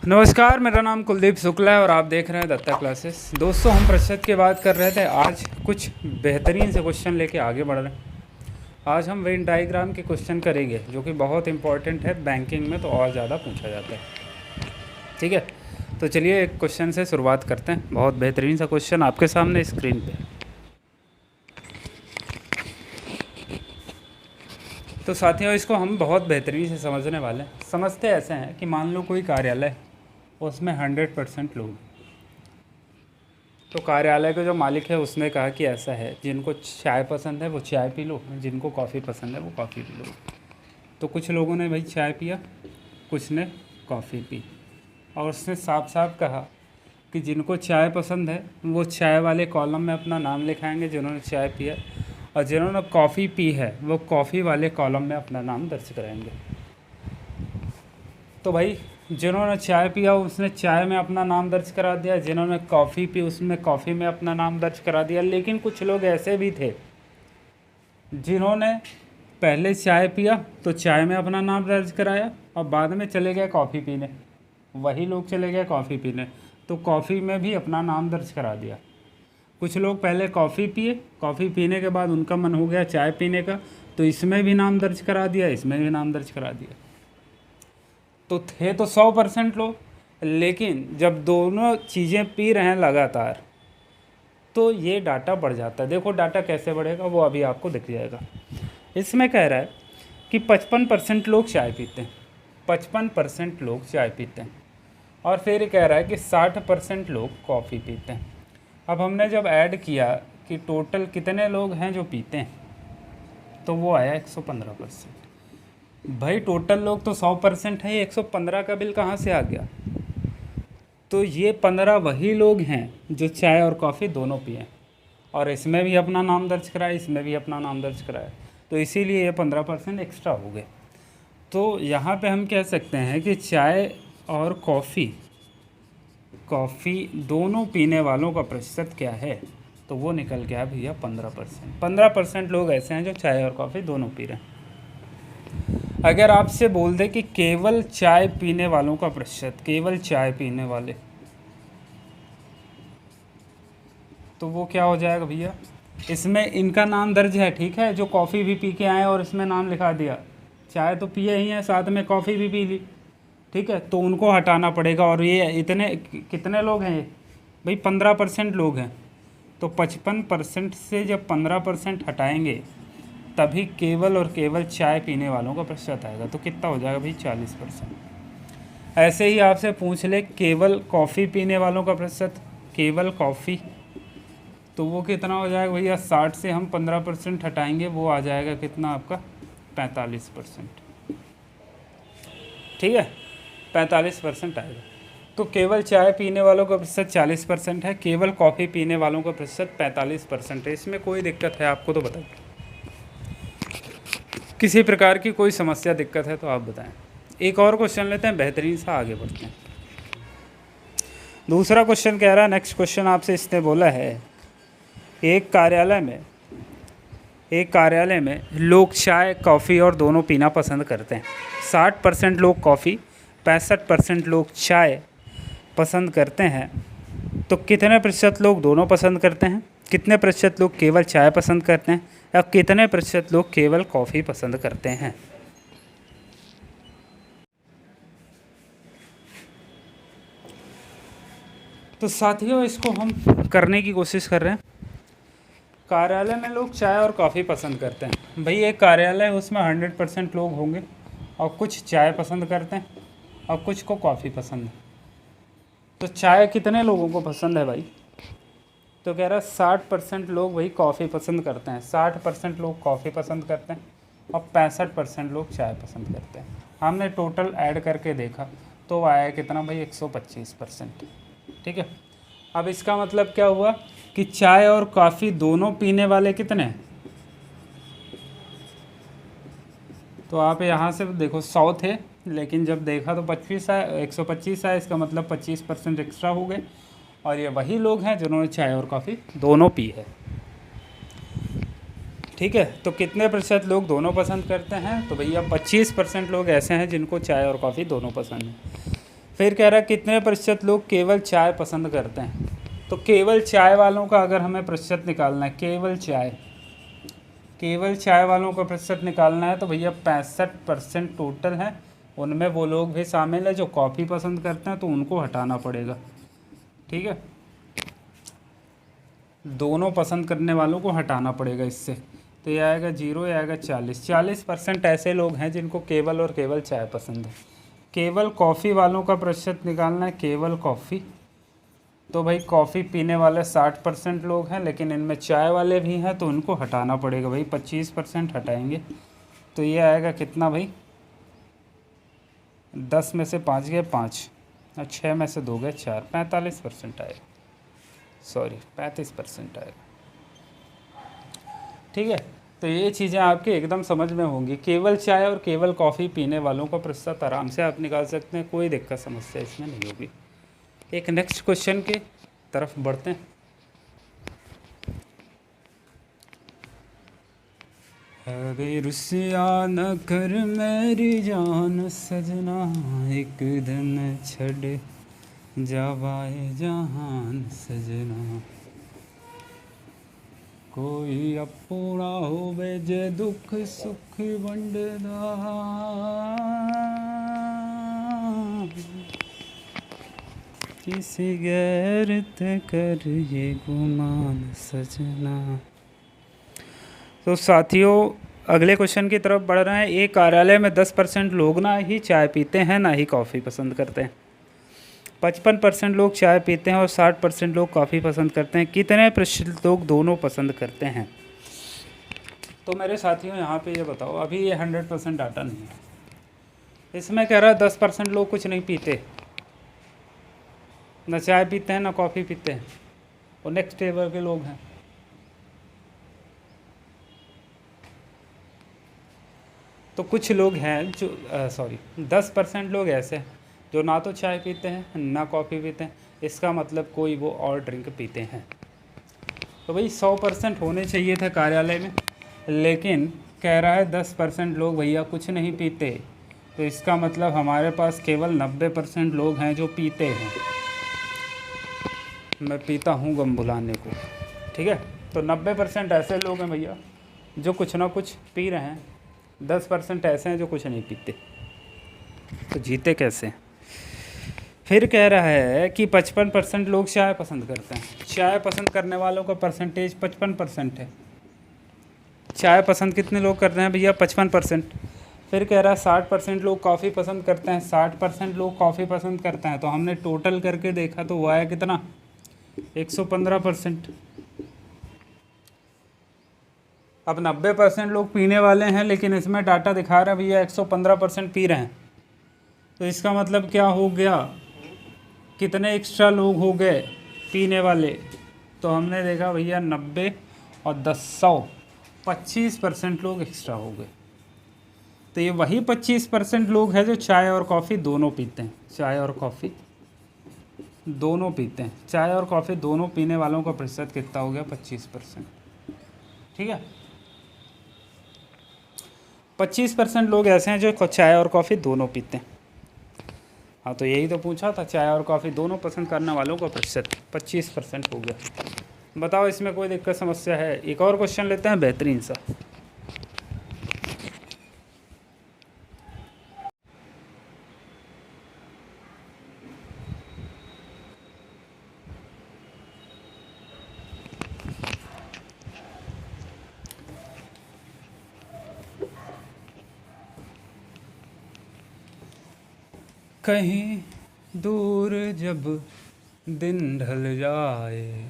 नमस्कार, मेरा नाम कुलदीप शुक्ला है और आप देख रहे हैं दत्ता क्लासेस। दोस्तों, हम प्रतिशत की बात कर रहे थे। आज कुछ बेहतरीन से क्वेश्चन लेके आगे बढ़ रहे हैं। आज हम वेन डायग्राम के क्वेश्चन करेंगे जो कि बहुत इंपॉर्टेंट है बैंकिंग में, तो और ज़्यादा पूछा जाता है। ठीक है, तो चलिए एक क्वेश्चन से शुरुआत करते हैं। बहुत बेहतरीन सा क्वेश्चन आपके सामने स्क्रीन पे। तो साथियों, इसको हम बहुत बेहतरीन से समझने वाले हैं। समझते ऐसे हैं कि मान लो कोई कार्यालय, उसमें 100% लोग, तो कार्यालय के जो मालिक है उसने कहा कि ऐसा है, जिनको चाय पसंद है वो चाय पी लो, जिनको कॉफ़ी पसंद है वो कॉफ़ी पी लो। तो कुछ लोगों ने भाई चाय पिया, कुछ ने कॉफ़ी पी, और उसने साफ साफ कहा कि जिनको चाय पसंद है वो चाय वाले कॉलम में अपना नाम लिखाएंगे जिन्होंने चाय पिया, और जिन्होंने कॉफ़ी पी है वो कॉफ़ी वाले कॉलम में अपना नाम दर्ज कराएंगे। तो भाई जिन्होंने चाय पिया उसने चाय में अपना नाम दर्ज करा दिया, जिन्होंने कॉफ़ी पी उसने कॉफ़ी में अपना नाम दर्ज करा दिया। लेकिन कुछ लोग ऐसे भी थे जिन्होंने पहले चाय पिया तो चाय में अपना नाम दर्ज कराया और बाद में चले गए कॉफ़ी पीने। वही लोग चले गए कॉफ़ी पीने तो कॉफ़ी में भी अपना नाम दर्ज करा दिया। कुछ लोग पहले कॉफ़ी पिए, कॉफ़ी पीने के बाद उनका मन हो गया चाय पीने का, तो इसमें भी नाम दर्ज करा दिया, इसमें भी नाम दर्ज करा दिया। तो थे तो 100% लोग, लेकिन जब दोनों चीज़ें पी रहे हैं लगातार तो ये डाटा बढ़ जाता है। देखो डाटा कैसे बढ़ेगा वो अभी आपको दिख जाएगा। इसमें कह रहा है कि 55% लोग चाय पीते हैं, 55% लोग चाय पीते हैं, और फिर कह रहा है कि 60% लोग कॉफ़ी पीते हैं। अब हमने जब ऐड किया कि टोटल कितने लोग हैं जो पीते हैं, तो वो आया 115%। भाई टोटल लोग तो 100% है, 115 का बिल कहाँ से आ गया? तो ये 15 वही लोग हैं जो चाय और कॉफ़ी दोनों पिए, और इसमें भी अपना नाम दर्ज कराया, इसमें भी अपना नाम दर्ज कराया, तो इसीलिए ये 15% एक्स्ट्रा हो गए। तो यहाँ पे हम कह सकते हैं कि चाय और कॉफ़ी दोनों पीने वालों का प्रतिशत क्या है, तो वो निकल गया भैया 15%। 15% लोग ऐसे हैं जो चाय और कॉफ़ी दोनों पी रहे हैं। अगर आपसे बोल दे कि केवल चाय पीने वालों का प्रतिशत, केवल चाय पीने वाले, तो वो क्या हो जाएगा भैया? इसमें इनका नाम दर्ज है, ठीक है, जो कॉफ़ी भी पी के आए और इसमें नाम लिखा दिया, चाय तो पिए ही हैं, साथ में कॉफ़ी भी पी ली, ठीक है, तो उनको हटाना पड़ेगा। और ये इतने कितने लोग हैं? भाई 15% लोग हैं, तो 55% से जब 15% हटाएंगे तभी केवल और केवल चाय पीने वालों का प्रतिशत आएगा। तो कितना हो जाएगा भाई? 40%। ऐसे ही आपसे पूछ ले केवल कॉफ़ी पीने वालों का प्रतिशत, केवल कॉफ़ी, तो वो कितना हो जाएगा भैया? 60 से हम 15% हटाएंगे, वो आ जाएगा कितना आपका? 45%। ठीक है, 45% आएगा। तो केवल चाय पीने वालों का प्रतिशत 40% है, केवल कॉफ़ी पीने वालों का प्रतिशत 45% है। इसमें कोई दिक्कत है आपको तो बताइए, किसी प्रकार की कोई समस्या दिक्कत है तो आप बताएं। एक और क्वेश्चन लेते हैं, बेहतरीन सा आगे बढ़ते हैं। दूसरा क्वेश्चन कह रहा है, नेक्स्ट क्वेश्चन आपसे इसने बोला है, एक कार्यालय में लोग चाय कॉफ़ी और दोनों पीना पसंद करते हैं। 60% लोग कॉफ़ी, 65% लोग चाय पसंद करते हैं, तो कितने प्रतिशत लोग दोनों पसंद करते हैं? कितने प्रतिशत लोग केवल चाय पसंद करते हैं, या कितने प्रतिशत लोग केवल कॉफ़ी पसंद करते हैं? तो साथियों, इसको हम करने की कोशिश कर रहे हैं। कार्यालय में लोग चाय और कॉफ़ी पसंद करते हैं। भाई एक कार्यालय है, उसमें 100% लोग होंगे, और कुछ चाय पसंद करते हैं और कुछ को कॉफ़ी पसंद है। तो चाय कितने लोगों को पसंद है भाई? तो कह रहा है 60% लोग वही कॉफ़ी पसंद करते हैं, 60% लोग कॉफ़ी पसंद करते हैं और 65% लोग चाय पसंद करते हैं। हमने टोटल ऐड करके देखा तो आया कितना भाई? 125%। ठीक है, अब इसका मतलब क्या हुआ कि चाय और कॉफ़ी दोनों पीने वाले कितने हैं? तो आप यहाँ से देखो 100 थे, लेकिन जब देखा तो 25 आया, 125 आया, इसका मतलब 25% एक्स्ट्रा हो गए, और ये वही लोग हैं जिन्होंने चाय और कॉफ़ी दोनों पी है। ठीक है, तो कितने प्रतिशत लोग दोनों पसंद करते हैं? तो भैया 25% लोग ऐसे हैं जिनको चाय और कॉफ़ी दोनों पसंद है। फिर कह रहा है कितने प्रतिशत लोग केवल चाय पसंद करते हैं। तो केवल चाय वालों का अगर हमें प्रतिशत निकालना है, केवल चाय वालों का प्रतिशत निकालना है, तो भैया 65% टोटल है। उनमें वो लोग भी शामिल है जो कॉफ़ी पसंद करते हैं, तो उनको हटाना पड़ेगा। ठीक है, दोनों पसंद करने वालों को हटाना पड़ेगा इससे। तो ये आएगा 0, ये आएगा 40% ऐसे लोग हैं जिनको केवल और केवल चाय पसंद है। केवल कॉफ़ी वालों का प्रतिशत निकालना है, केवल कॉफ़ी। तो भाई कॉफ़ी पीने वाले 60% लोग हैं, लेकिन इनमें चाय वाले भी हैं, तो उनको हटाना पड़ेगा भाई, 25% हटाएंगे। तो ये आएगा कितना भाई, 10 में से 5 गए 5 और 6 में से 2 गए 4, 45% आएगा, सॉरी 35% आएगा। ठीक है, तो ये चीज़ें आपके एकदम समझ में होंगी। केवल चाय और केवल कॉफ़ी पीने वालों का प्रतिशत आराम से आप निकाल सकते हैं, कोई दिक्कत समस्या इसमें नहीं होगी। एक नेक्स्ट क्वेश्चन के तरफ बढ़ते हैं। अरे रुसिया न कर मेरी जान सजना, एक दिन छड़ जावाए जहान सजना, कोई अपना होवे जे दुख सुख वंडदा, किसी गैरत कर ये गुमान सजना। तो साथियों अगले क्वेश्चन की तरफ बढ़ रहे हैं। एक कार्यालय में 10% लोग ना ही चाय पीते हैं ना ही कॉफ़ी पसंद करते हैं। 55% लोग चाय पीते हैं और 60% लोग कॉफ़ी पसंद करते हैं। कितने प्रतिशत लोग दोनों पसंद करते हैं? तो मेरे साथियों यहाँ पे ये बताओ, अभी ये 100% डाटा नहीं है। इसमें कह रहा है 10% लोग कुछ नहीं पीते, ना चाय पीते हैं ना कॉफ़ी पीते हैं, और नेक्स्ट टेबल के लोग हैं। तो कुछ लोग हैं जो 10% लोग ऐसे हैं जो ना तो चाय पीते हैं ना कॉफ़ी पीते हैं, इसका मतलब कोई वो और ड्रिंक पीते हैं। तो भाई 100% होने चाहिए थे कार्यालय में, लेकिन कह रहा है 10% लोग भैया कुछ नहीं पीते, तो इसका मतलब हमारे पास केवल 90% लोग हैं जो पीते हैं। मैं पीता हूँ गम भुलाने को। ठीक है, तो 90% ऐसे लोग हैं भैया जो कुछ ना कुछ पी रहे हैं, 10% ऐसे हैं जो कुछ नहीं पीते। तो जीते कैसे? फिर कह रहा है कि 55% लोग चाय पसंद करते हैं। चाय पसंद करने वालों का परसेंटेज 55% है। चाय पसंद कितने लोग कर रहे हैं भैया? 55%। फिर कह रहा है 60% लोग कॉफ़ी पसंद करते हैं। 60% लोग कॉफ़ी पसंद करते हैं, तो हमने टोटल करके देखा तो वो आया कितना? 115%। अब 90% लोग पीने वाले हैं, लेकिन इसमें डाटा दिखा रहा है भैया 115% पी रहे हैं, तो इसका मतलब क्या हो गया? कितने एक्स्ट्रा लोग हो गए पीने वाले? तो हमने देखा भैया 90 और 10 100, 25% लोग एक्स्ट्रा हो गए। तो ये वही 25% लोग हैं जो चाय और कॉफ़ी दोनों पीते हैं। चाय और कॉफ़ी दोनों पीते हैं। चाय और कॉफ़ी दोनों पीने वालों का प्रतिशत कितना हो गया? 25%। ठीक है, 25% लोग ऐसे हैं जो चाय और कॉफ़ी दोनों पीते हैं। हाँ, तो यही तो पूछा था, चाय और कॉफ़ी दोनों पसंद करने वालों का प्रतिशत 25% हो गया। बताओ इसमें कोई दिक्कत समस्या है? एक और क्वेश्चन लेते हैं बेहतरीन सा। कहीं दूर जब दिन ढल जाए,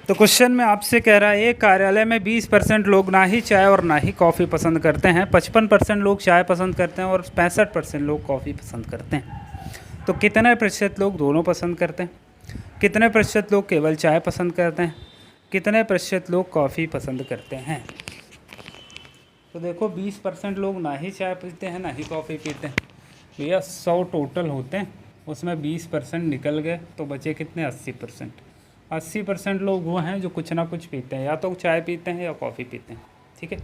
तो क्वेश्चन में आपसे कह रहा है एक कार्यालय में 20% लोग ना ही चाय और ना ही कॉफ़ी पसंद करते हैं। 55% लोग चाय पसंद करते हैं और 65% लोग कॉफ़ी पसंद करते हैं। तो कितने प्रतिशत लोग दोनों पसंद करते हैं? कितने प्रतिशत लोग केवल चाय पसंद करते हैं? कितने प्रतिशत लोग कॉफ़ी पसंद करते हैं? तो देखो 20% लोग ना ही चाय पीते हैं ना ही कॉफ़ी पीते हैं। भैया 100 टोटल होते हैं, उसमें 20% निकल गए तो बचे कितने? 80%। 80% लोग वो हैं जो कुछ ना कुछ पीते हैं, या तो चाय पीते हैं या कॉफ़ी पीते हैं। ठीक है,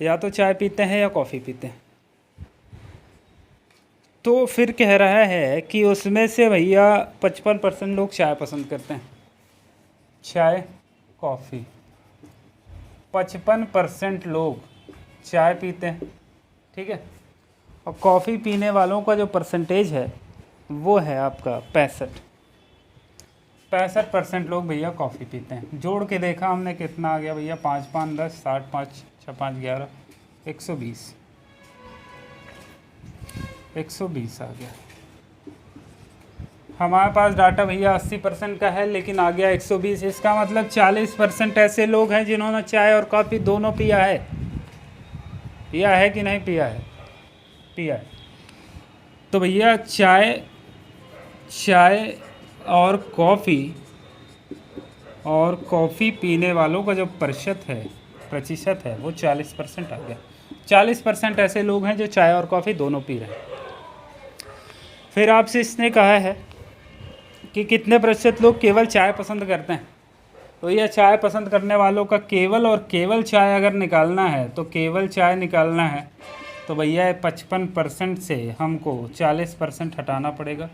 या तो चाय पीते हैं या कॉफ़ी पीते हैं। तो फिर कह रहा है कि उसमें से भैया 55% लोग चाय पसंद करते हैं, चाय कॉफ़ी। 55% लोग चाय पीते हैं, ठीक है। और कॉफ़ी पीने वालों का जो परसेंटेज है वो है आपका 65% लोग भैया कॉफ़ी पीते हैं। जोड़ के देखा हमने कितना आ गया भैया, 5 5 10 60 5 6 5 11 120 आ गया। हमारे पास डाटा भैया 80% का है, लेकिन आ गया 120। इसका मतलब 40% ऐसे लोग हैं जिन्होंने चाय और कॉफ़ी दोनों पिया है। पिया है कि नहीं पिया है? पिया है। तो भैया चाय और कॉफ़ी पीने वालों का जो प्रतिशत है वो 40% आ गया। 40% ऐसे लोग हैं जो चाय और कॉफ़ी दोनों पी रहे हैं। फिर आपसे इसने कहा है कि कितने प्रतिशत लोग केवल चाय पसंद करते हैं। तो यह चाय पसंद करने वालों का केवल और केवल चाय अगर निकालना है, तो केवल चाय निकालना है तो भैया 55% से हमको 40% हटाना पड़ेगा,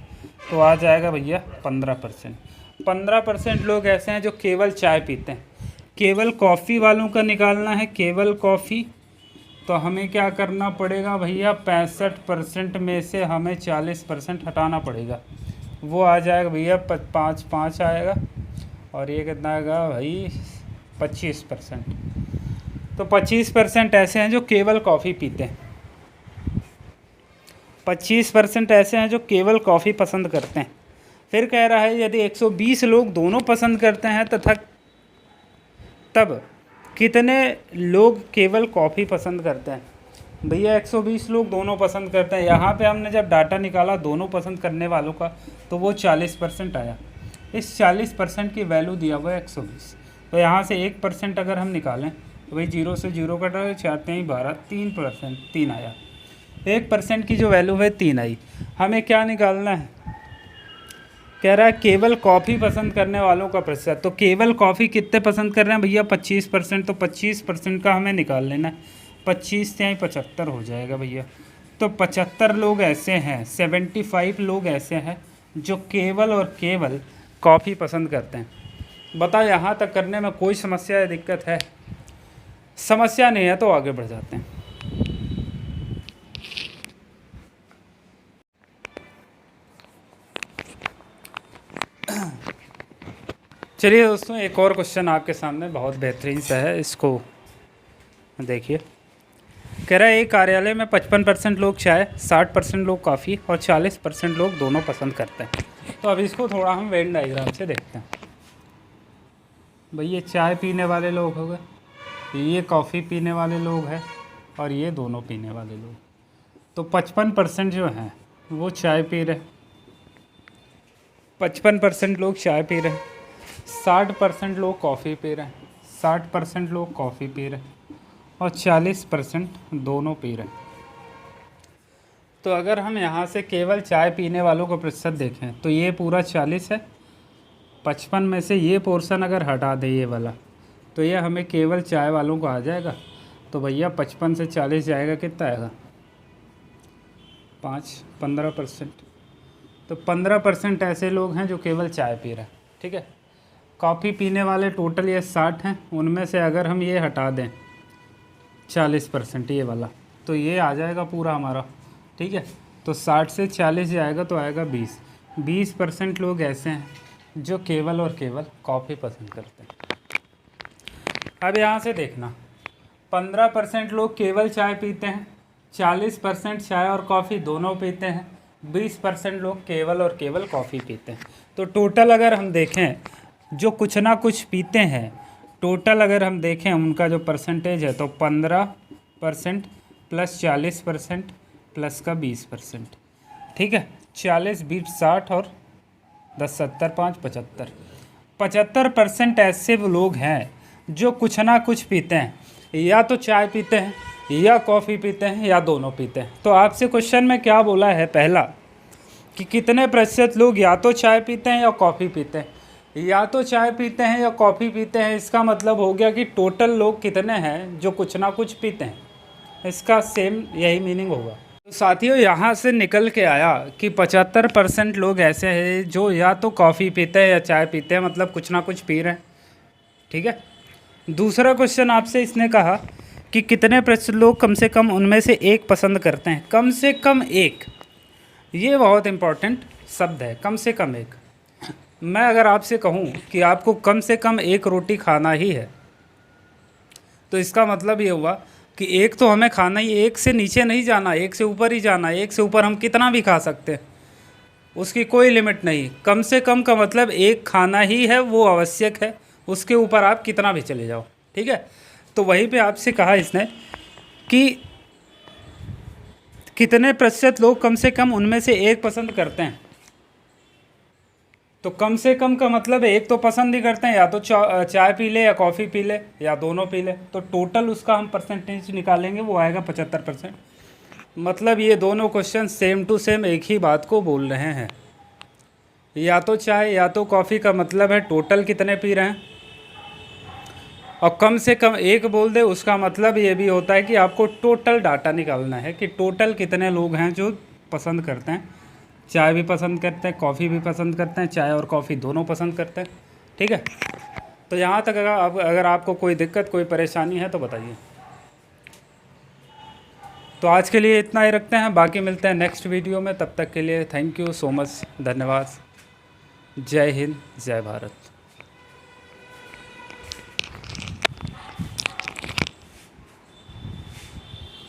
तो आ जाएगा भैया 15%। 15% लोग ऐसे हैं जो केवल चाय पीते हैं। केवल कॉफ़ी वालों का निकालना है, केवल कॉफ़ी, तो हमें क्या करना पड़ेगा भैया, 65% में से हमें 40% हटाना पड़ेगा। वो आ जाएगा भैया 5 आएगा, और ये कितना आएगा भाई 25%। तो 25% ऐसे हैं जो केवल कॉफ़ी पीते हैं। 25% ऐसे हैं जो केवल कॉफ़ी पसंद करते हैं। फिर कह रहा है यदि 120 लोग दोनों पसंद करते हैं तथा तब कितने लोग केवल कॉफ़ी पसंद करते हैं। भैया 120 लोग दोनों पसंद करते हैं। यहाँ पे हमने जब डाटा निकाला दोनों पसंद करने वालों का, तो वो 40% आया। इस 40% की वैल्यू दिया हुआ है 120। तो यहाँ से 1% अगर हम निकालें तो भाई 0 से 0 कटा, 4 3 12, 3%, 3 आया। 1% की जो वैल्यू है 3 आई। हमें क्या निकालना है? कह रहा है केवल कॉफ़ी पसंद करने वालों का प्रतिशत। तो केवल कॉफ़ी कितने पसंद कर रहे हैं भैया? 25%। तो 25% का हमें निकाल लेना है। 25 से 75 हो जाएगा भैया। तो 75 लोग ऐसे हैं, 75 लोग ऐसे हैं जो केवल और केवल कॉफ़ी पसंद करते हैं। बताओ, यहाँ तक करने में कोई समस्या या दिक्कत है? समस्या नहीं है तो आगे बढ़ जाते हैं। चलिए दोस्तों, एक और क्वेश्चन आपके सामने बहुत बेहतरीन सा है, इसको देखिए। कह रहा है एक कार्यालय में 55% लोग चाय, 60% लोग कॉफ़ी और 40% लोग दोनों पसंद करते हैं। तो अब इसको थोड़ा हम वेन डायग्राम से देखते हैं। भाई ये चाय पीने वाले लोग हो गए, ये कॉफ़ी पीने वाले लोग हैं, और ये दोनों पीने वाले लोग। तो 55% जो हैं वो चाय पी रहे, 55% लोग चाय पी रहे हैं, 60% लोग कॉफ़ी पी रहे हैं, 60% लोग कॉफ़ी पी रहे हैं, और 40% दोनों पी रहे हैं। तो अगर हम यहाँ से केवल चाय पीने वालों का प्रतिशत देखें तो ये पूरा 40 है। 55 में से ये पोर्शन अगर हटा दें ये वाला, तो ये हमें केवल चाय वालों को आ जाएगा। तो भैया 55 से 40 जाएगा, कितना आएगा? 15%। तो 15% ऐसे लोग हैं जो केवल चाय पी रहे हैं, ठीक है। कॉफ़ी पीने वाले टोटल ये 60 हैं, उनमें से अगर हम ये हटा दें 40% ये वाला, तो ये आ जाएगा पूरा हमारा, ठीक है। तो 60 से 40 जाएगा तो आएगा 20। 20% लोग ऐसे हैं जो केवल और केवल कॉफ़ी पसंद करते हैं। अब यहाँ से देखना, 15% लोग केवल चाय पीते हैं, 40% चाय और कॉफ़ी दोनों पीते हैं, 20% लोग केवल और केवल कॉफ़ी पीते हैं। तो टोटल अगर हम देखें जो कुछ ना कुछ पीते हैं, टोटल अगर हम देखें उनका जो परसेंटेज है, तो 15% प्लस 40% प्लस का 20%, ठीक है। 40 20 60 और 10 70 5 75। 75% ऐसे लोग हैं जो कुछ ना कुछ पीते हैं। या तो चाय पीते हैं या कॉफ़ी पीते हैं या दोनों पीते हैं। तो आपसे क्वेश्चन में क्या बोला है, पहला कि कितने प्रतिशत लोग या तो चाय पीते हैं या कॉफ़ी पीते हैं। या तो चाय पीते हैं या कॉफ़ी पीते हैं, इसका मतलब हो गया कि टोटल लोग कितने हैं जो कुछ ना कुछ पीते हैं, इसका सेम यही मीनिंग होगा। तो साथियों, यहाँ से निकल के आया कि 75% लोग ऐसे हैं जो या तो कॉफ़ी पीते हैं या चाय पीते हैं, मतलब कुछ ना कुछ पी रहे हैं। ठीक है। दूसरा क्वेश्चन आपसे इसने कहा कि कितने प्रतिशत लोग कम से कम उनमें से एक पसंद करते हैं। कम से कम एक, ये बहुत इम्पोर्टेंट शब्द है, कम से कम एक। मैं अगर आपसे कहूँ कि आपको कम से कम एक रोटी खाना ही है, तो इसका मतलब ये हुआ कि एक तो हमें खाना ही, एक से नीचे नहीं जाना, एक से ऊपर ही जाना। एक से ऊपर हम कितना भी खा सकते हैं, उसकी कोई लिमिट नहीं। कम से कम का मतलब एक खाना ही है, वो आवश्यक है, उसके ऊपर आप कितना भी चले जाओ। ठीक है। तो वहीं पे आपसे कहा इसने कि कितने प्रतिशत लोग कम से कम उनमें से एक पसंद करते हैं। तो कम से कम का मतलब एक तो पसंद ही करते हैं, या तो चाय पी ले या कॉफ़ी पी ले या दोनों पी ले। तो टोटल उसका हम परसेंटेज निकालेंगे, वो आएगा 75%। मतलब ये दोनों क्वेश्चन सेम टू सेम एक ही बात को बोल रहे हैं। या तो चाय या तो कॉफ़ी का मतलब है टोटल कितने पी रहे हैं, और कम से कम एक बोल दे उसका मतलब ये भी होता है कि आपको टोटल डाटा निकालना है कि टोटल कितने लोग हैं जो पसंद करते हैं, चाय भी पसंद करते हैं, कॉफ़ी भी पसंद करते हैं, चाय और कॉफ़ी दोनों पसंद करते हैं। ठीक है। तो यहाँ तक अगर आपको कोई दिक्कत, कोई परेशानी है तो बताइए। तो आज के लिए इतना ही रखते हैं, बाकी मिलते हैं नेक्स्ट वीडियो में। तब तक के लिए थैंक यू सो मच, धन्यवाद। जय हिंद, जय भारत।